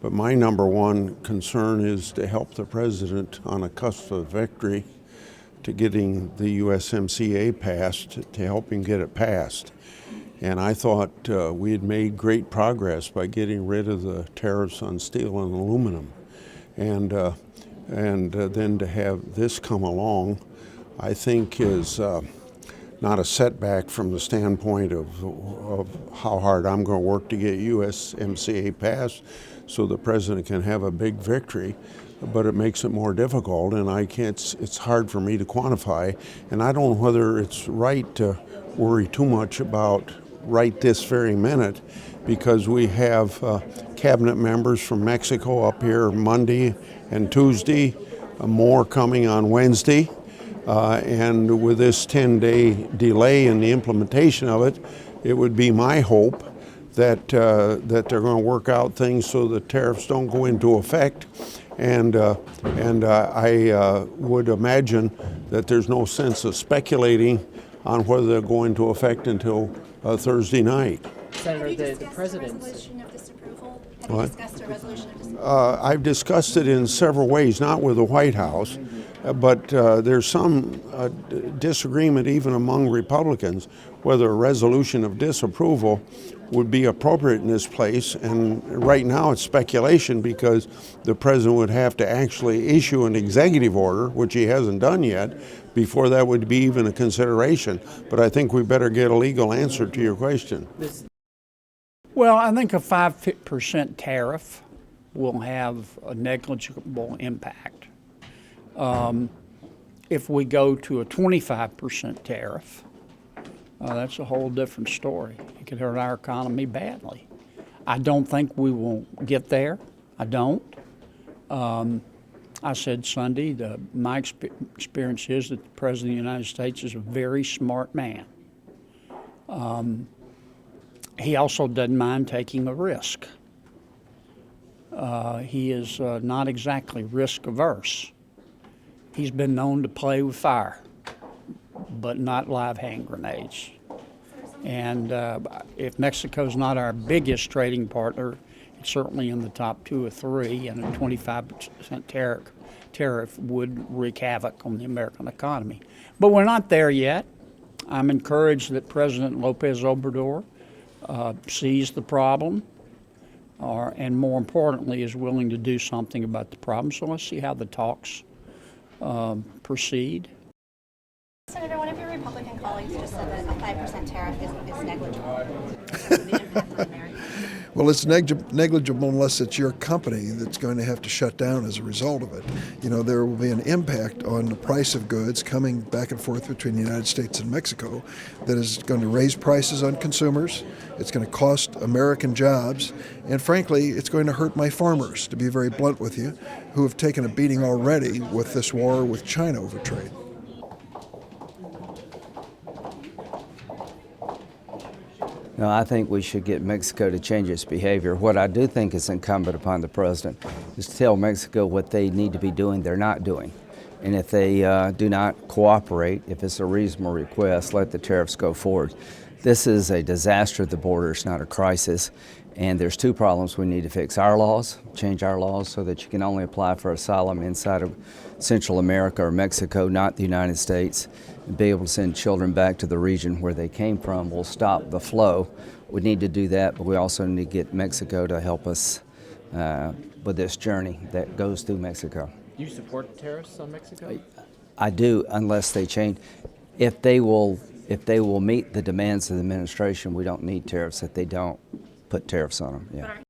But my number one concern is to help the president on a cusp of victory to getting the USMCA passed, to help him get it passed. And I thought we had made great progress by getting rid of the tariffs on steel and aluminum. And then to have this come along, I think is not a setback from the standpoint of how hard I'm going to work to get USMCA passed so the president can have a big victory, but it makes it more difficult, and it's hard for me to quantify, and I don't know whether it's right to worry too much about right this very minute, because we have cabinet members from Mexico up here Monday and Tuesday, more coming on Wednesday. And with this 10-day delay in the implementation of it, it would be my hope that they're going to work out things so the tariffs don't go into effect. And I would imagine that there's no sense of speculating on whether they'll go into effect until Thursday night. Senator, the president. What? I've discussed it in several ways, not with the White House, but there's some disagreement even among Republicans whether a resolution of disapproval would be appropriate in this place. And right now it's speculation because the president would have to actually issue an executive order, which he hasn't done yet, before that would be even a consideration. But I think we better get a legal answer to your question. Well, I think a 5% tariff will have a negligible impact. If we go to a 25% tariff, that's a whole different story. It could hurt our economy badly. I don't think we will get there. I don't. I said Sunday, my experience is that the President of the United States is a very smart man. He also doesn't mind taking a risk. He is not exactly risk averse. He's been known to play with fire, but not live hand grenades. And if Mexico's not our biggest trading partner, it's certainly in the top 2 or 3, and a 25% tariff would wreak havoc on the American economy. But we're not there yet. I'm encouraged that President Lopez Obrador sees the problem, and more importantly, is willing to do something about the problem. So let's see how the talks proceed. Senator, one of your Republican colleagues just said that a 5% tariff is negligible. The impact on Americans. Well, it's negligible unless it's your company that's going to have to shut down as a result of it. You know, there will be an impact on the price of goods coming back and forth between the United States and Mexico that is going to raise prices on consumers. It's going to cost American jobs. And frankly, it's going to hurt my farmers, to be very blunt with you, who have taken a beating already with this war with China over trade. No, I think we should get Mexico to change its behavior. What I do think is incumbent upon the president is to tell Mexico what they need to be doing, they're not doing. And if they do not cooperate, if it's a reasonable request, let the tariffs go forward. This is a disaster at the border, it's not a crisis. And there's 2 problems we need to fix. Our laws, change our laws so that you can only apply for asylum inside of Central America or Mexico, not the United States. And be able to send children back to the region where they came from will stop the flow. We need to do that, but we also need to get Mexico to help us with this journey that goes through Mexico. Do you support tariffs on Mexico? I do, unless they change. If they will meet the demands of the administration, we don't need tariffs. If they don't, put tariffs on them. Yeah.